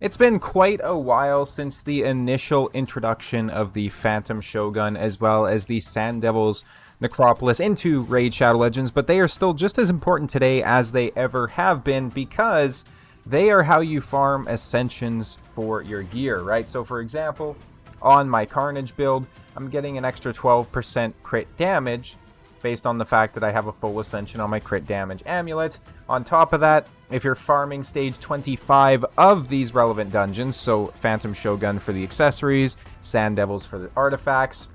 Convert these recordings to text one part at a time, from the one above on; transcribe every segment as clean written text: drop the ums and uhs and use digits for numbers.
It's been quite a while since the initial introduction of the Phantom Shogun as well as the Sand Devils Necropolis into Raid Shadow Legends, but they are still just as important today as they ever have been because they are how you farm Ascensions for your gear, right? So for example, on my Carnage build, I'm getting an extra 12% crit damage based on the fact that I have a full Ascension on my crit damage amulet. On top of that, if you're farming stage 25 of these relevant dungeons, so Phantom Shogun for the accessories, Sand Devils for the artifacts,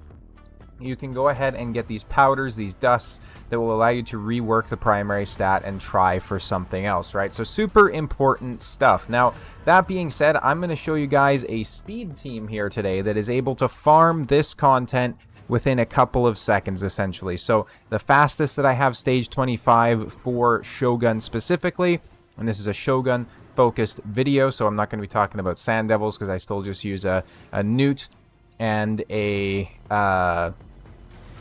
you can go ahead and get these powders, these dusts, that will allow you to rework the primary stat and try for something else, right? So super important stuff. Now, that being said, I'm going to show you guys a speed team here today that is able to farm this content within a couple of seconds, essentially. So the fastest that I have stage 25 for Shogun specifically, and this is a Shogun focused video, so I'm not going to be talking about Sand Devils because I still just use a Newt and a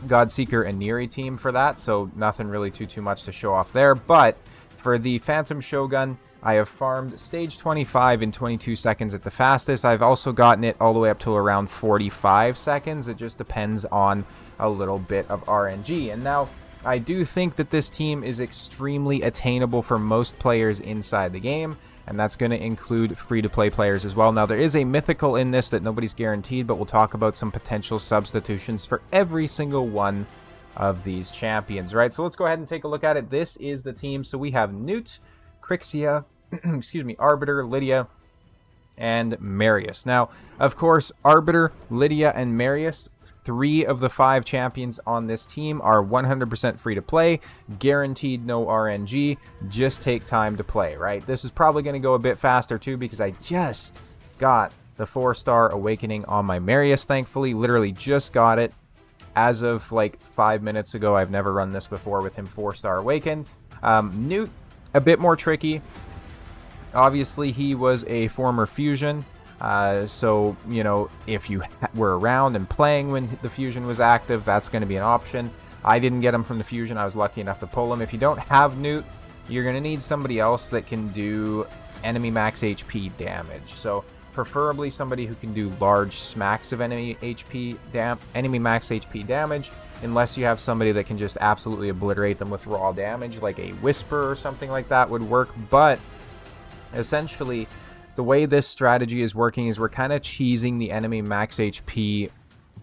Godseeker and Neri team for that, so nothing really too much to show off there. But for the Phantom Shogun, I have farmed stage 25 in 22 seconds at the fastest. I've also gotten it all the way up to around 45 seconds. It just depends on a little bit of RNG. And now, I do think that this team is extremely attainable for most players inside the game, and that's going to include free-to-play players as well. Now, there is a mythical in this that nobody's guaranteed, but we'll talk about some potential substitutions for every single one of these champions, right? So let's go ahead and take a look at it. This is the team. So we have Newt, Crixia, excuse me, Arbiter, Lydia, and Marius. Now, of course, Arbiter, Lydia, and Marius, 3 of the 5 champions on this team are 100% free to play, guaranteed no RNG, just take time to play, right? This is probably going to go a bit faster too because I just got the 4-star awakening on my Marius, thankfully. Literally just got it as of like 5 minutes ago. I've never run this before with him 4-star awakened. Newt, a bit more tricky. Obviously, he was a former fusion, so, you know, if you were around and playing when the fusion was active, that's going to be an option. I didn't get him from the fusion. I was lucky enough to pull him. If you don't have Newt, you're going to need somebody else that can do enemy max HP damage. So, preferably somebody who can do large smacks of enemy max HP damage, unless you have somebody that can just absolutely obliterate them with raw damage, like a Whisper or something like that would work. But essentially, the way this strategy is working is we're kind of cheesing the enemy max HP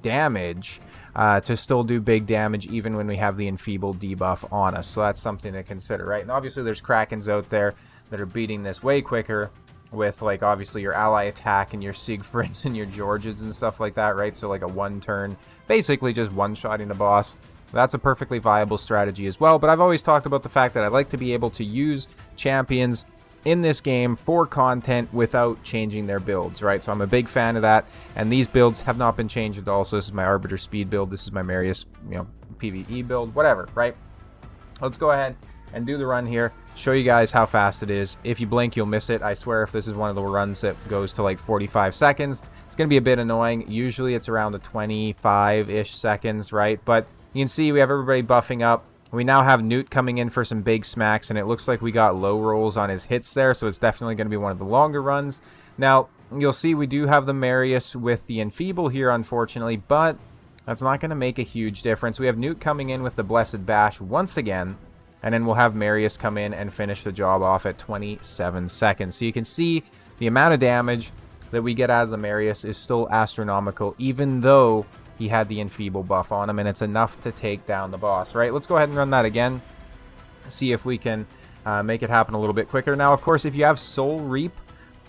damage to still do big damage even when we have the enfeeble debuff on us. So that's something to consider, right? And obviously there's Krakens out there that are beating this way quicker with, like, obviously your ally attack and your Siegfrieds and your Georges and stuff like that, right? So like a one turn, basically just one-shotting the boss. That's a perfectly viable strategy as well. But I've always talked about the fact that I like to be able to use champions in this game for content without changing their builds, right? So I'm a big fan of that, and these builds have not been changed at all. So this is my Arbiter speed build, this is my Marius, you know, PvE build, whatever, right? Let's go ahead and do the run here, show you guys how fast it is. If you blink, you'll miss it. I swear, if this is one of the runs that goes to like 45 seconds, it's going to be a bit annoying. Usually it's around the 25-ish seconds, right? But you can see we have everybody buffing up. We now have Newt coming in for some big smacks, and it looks like we got low rolls on his hits there, so it's definitely going to be one of the longer runs. Now, you'll see we do have the Marius with the Enfeeble here, unfortunately, but that's not going to make a huge difference. We have Newt coming in with the Blessed Bash once again, and then we'll have Marius come in and finish the job off at 27 seconds. So you can see the amount of damage that we get out of the Marius is still astronomical, even though he had the Enfeeble buff on him, and it's enough to take down the boss, right? Let's go ahead and run that again, see if we can make it happen a little bit quicker. Now, of course, if you have Soul Reap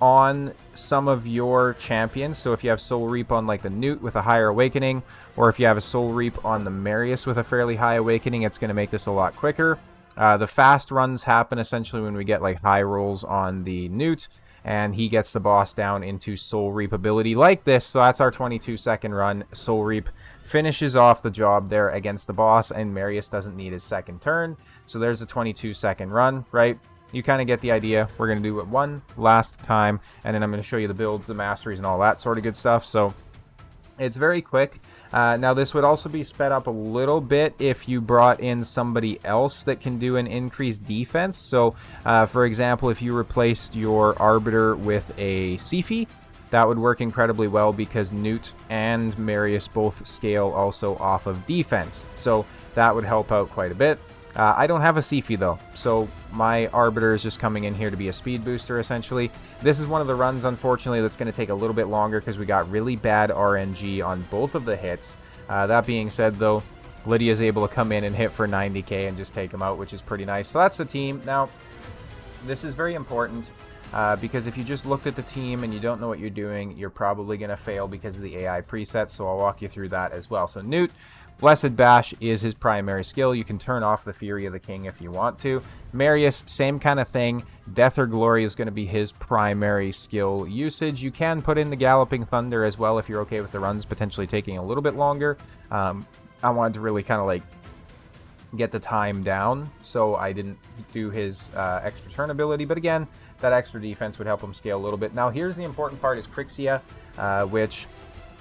on some of your champions, so if you have Soul Reap on like the Newt with a higher awakening, or if you have a Soul Reap on the Marius with a fairly high awakening, it's going to make this a lot quicker. The fast runs happen essentially when we get like high rolls on the Newt, and he gets the boss down into Soul Reap ability like this. So that's our 22-second run. Soul Reap finishes off the job there against the boss, and Marius doesn't need his second turn. So there's a 22-second run, right? You kind of get the idea. We're going to do it one last time, and then I'm going to show you the builds, the masteries, and all that sort of good stuff. So it's very quick. Now, this would also be sped up a little bit if you brought in somebody else that can do an increased defense. So, for example, if you replaced your Arbiter with a Sifi, that would work incredibly well because Newt and Marius both scale also off of defense. So that would help out quite a bit. I don't have a Sifi though, so my Arbiter is just coming in here to be a speed booster essentially. This is one of the runs, unfortunately, that's going to take a little bit longer because we got really bad RNG on both of the hits. That being said though, Lydia's able to come in and hit for 90k and just take him out, which is pretty nice. So that's the team. Now, this is very important because if you just looked at the team and you don't know what you're doing, you're probably going to fail because of the AI presets, so I'll walk you through that as well. So Newt, Blessed Bash is his primary skill. You can turn off the Fury of the King if you want to. Marius, same kind of thing. Death or Glory is going to be his primary skill usage. You can put in the Galloping Thunder as well if you're okay with the runs potentially taking a little bit longer. I wanted to really kind of like get the time down, so I didn't do his extra turn ability. But again, that extra defense would help him scale a little bit. Now, here's the important part is Crixia, which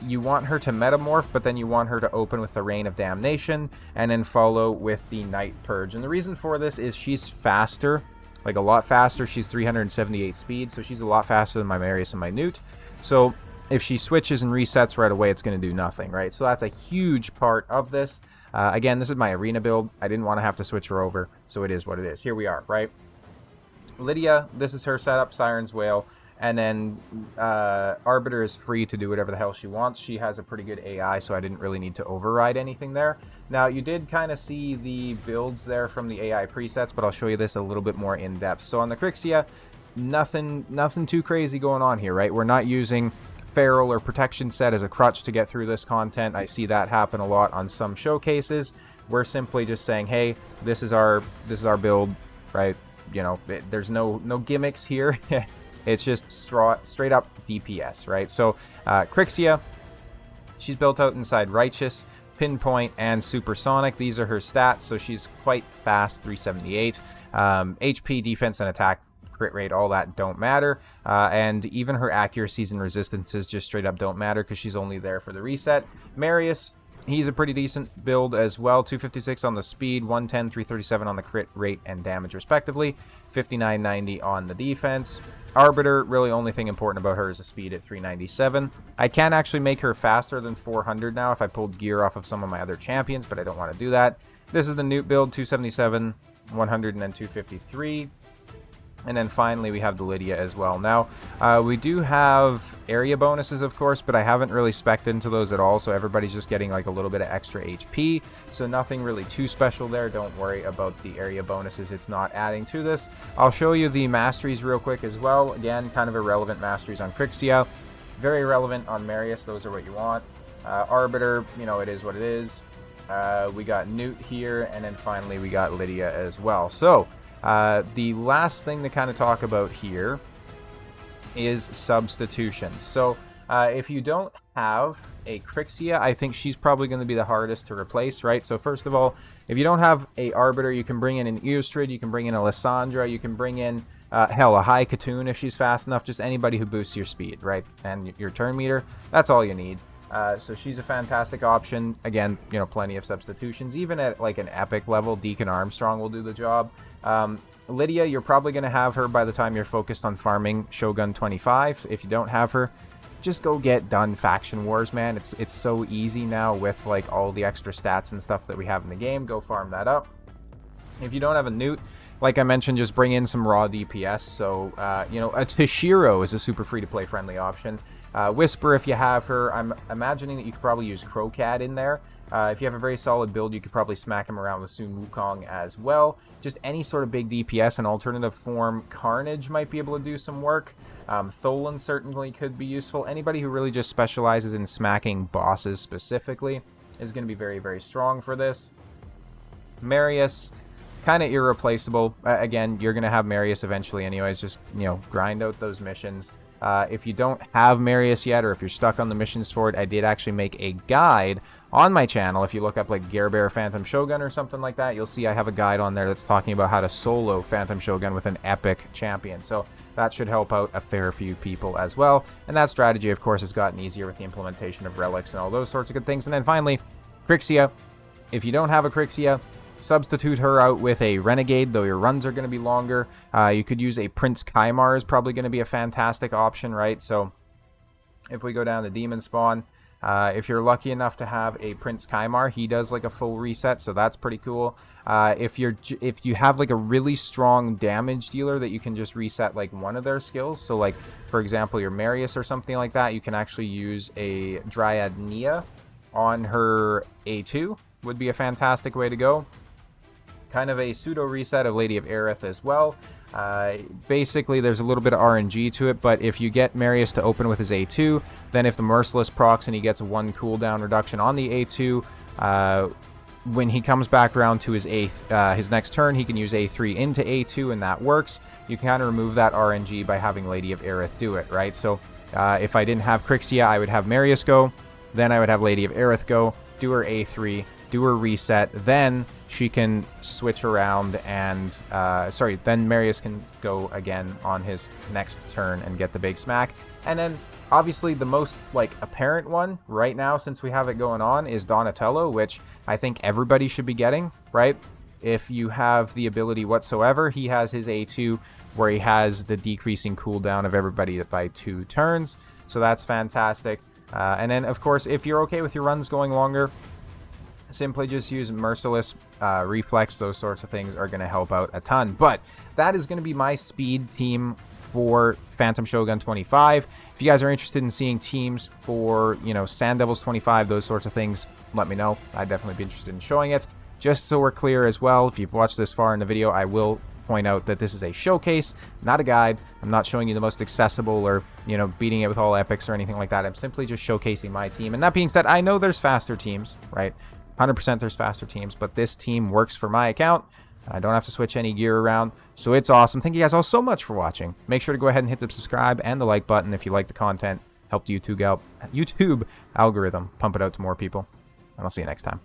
you want her to metamorph, but then you want her to open with the Reign of Damnation and then follow with the Night Purge. And the reason for this is she's faster, like a lot faster. She's 378 speed, so she's a lot faster than my Marius and my Newt. So if she switches and resets right away, it's going to do nothing, right? So that's a huge part of this. Again, this is my arena build. I didn't want to have to switch her over, so it is what it is. Here we are, right? Lydia, this is her setup, Siren's Wail. And then Arbiter is free to do whatever the hell she wants. She has a pretty good AI, so I didn't really need to override anything there. Now, you did kind of see the builds there from the AI presets, but I'll show you this a little bit more in depth. So on the Crixia, nothing too crazy going on here, right? We're not using Feral or Protection Set as a crutch to get through this content. I see that happen a lot on some showcases. We're simply just saying, hey, this is our build, right? You know, there's no gimmicks here. It's just straight up DPS, right? So Crixia, she's built out inside Righteous, Pinpoint, and Supersonic. These are her stats, so she's quite fast, 378. HP, defense, and attack, crit rate, all that don't matter. And even her accuracies and resistances just straight up don't matter because she's only there for the reset. Marius, he's a pretty decent build as well. 256 on the speed, 110, 337 on the crit rate and damage respectively, 5990 on the defense. Arbiter, really only thing important about her is the speed at 397. I can actually make her faster than 400 now if I pulled gear off of some of my other champions, but I don't want to do that. This is the Newt build, 277, 100, and then 253. And then finally, we have the Lydia as well. Now, we do have area bonuses, of course, but I haven't really spec'd into those at all, so everybody's just getting like a little bit of extra HP. So nothing really too special there. Don't worry about the area bonuses. It's not adding to this. I'll show you the masteries real quick as well. Again, kind of irrelevant masteries on Crixia. Very relevant on Marius. Those are what you want. Arbiter, you know, it is what it is. We got Newt here, and then finally we got Lydia as well. So the last thing to kind of talk about here is substitutions. So if you don't have a Crixia, I think she's probably going to be the hardest to replace, right? So first of all, if you don't have a Arbiter, you can bring in an Earstrid, you can bring in a Lysandra, you can bring in, hell, a High Katoon if she's fast enough, just anybody who boosts your speed, right? And your turn meter, that's all you need. So she's a fantastic option. Again, you know, plenty of substitutions. Even at like an epic level, Deacon Armstrong will do the job. Lydia, you're probably going to have her by the time you're focused on farming Shogun 25. If you don't have her, just go get done Faction Wars, man. It's so easy now with like all the extra stats and stuff that we have in the game. Go farm that up. If you don't have a Newt, like I mentioned, just bring in some raw DPS. So, you know, a Toshiro is a super free-to-play friendly option. Whisper, if you have her. I'm imagining that you could probably use Crowcat in there. If you have a very solid build, you could probably smack him around with Sun Wukong as well. Just any sort of big DPS. An alternative form, Carnage, might be able to do some work. Tholan certainly could be useful. Anybody who really just specializes in smacking bosses specifically is going to be very, very strong for this. Marius, kind of irreplaceable. Again, you're going to have Marius eventually anyways. Just, you know, grind out those missions. If you don't have Marius yet, or if you're stuck on the missions for it, I did actually make a guide on my channel. If you look up like Gerber Phantom Shogun or something like that, you'll see I have a guide on there that's talking about how to solo Phantom Shogun with an epic champion. So that should help out a fair few people as well. And that strategy, of course, has gotten easier with the implementation of relics and all those sorts of good things. And then finally, Crixia. If you don't have a Crixia, substitute her out with a Renegade, though your runs are going to be longer. You could use a Prince Kaimar is probably going to be a fantastic option, right? So if we go down to Demon Spawn, if you're lucky enough to have a Prince Kaimar, he does like a full reset, so that's pretty cool. If you have like a really strong damage dealer that you can just reset like one of their skills, so like for example your Marius or something like that, you can actually use a Dryad Nia on her A2, would be a fantastic way to go. Kind of a pseudo reset of Lady of Aerith as well. Basically, there's a little bit of RNG to it, but if you get Marius to open with his A2, then if the Merciless procs and he gets 1 cooldown reduction on the A2, when he comes back around to his his next turn, he can use A3 into A2, and that works. You can kind of remove that RNG by having Lady of Aerith do it, right? So if I didn't have Crixia, I would have Marius go, then I would have Lady of Aerith go, do her A3, do her reset, then she can switch around and, then Marius can go again on his next turn and get the big smack. And then, obviously, the most, like, apparent one right now, since we have it going on, is Donatello, which I think everybody should be getting, right? If you have the ability whatsoever, he has his A2, where he has the decreasing cooldown of everybody by 2 turns, so that's fantastic. And then, of course, if you're okay with your runs going longer, simply just use Merciless, Reflex, those sorts of things are going to help out a ton. But that is going to be my speed team for Phantom Shogun 25. If you guys are interested in seeing teams for, you know, Sand Devils 25, those sorts of things, let me know. I'd definitely be interested in showing it. Just so we're clear as well, if you've watched this far in the video, I will point out that this is a showcase, not a guide. I'm not showing you the most accessible or, you know, beating it with all epics or anything like that. I'm simply just showcasing my team. And that being said, I know there's faster teams, right? 100% there's faster teams, but this team works for my account. I don't have to switch any gear around, so it's awesome. Thank you guys all so much for watching. Make sure to go ahead and hit the subscribe and the like button if you like the content. Help the YouTube algorithm pump it out to more people, and I'll see you next time.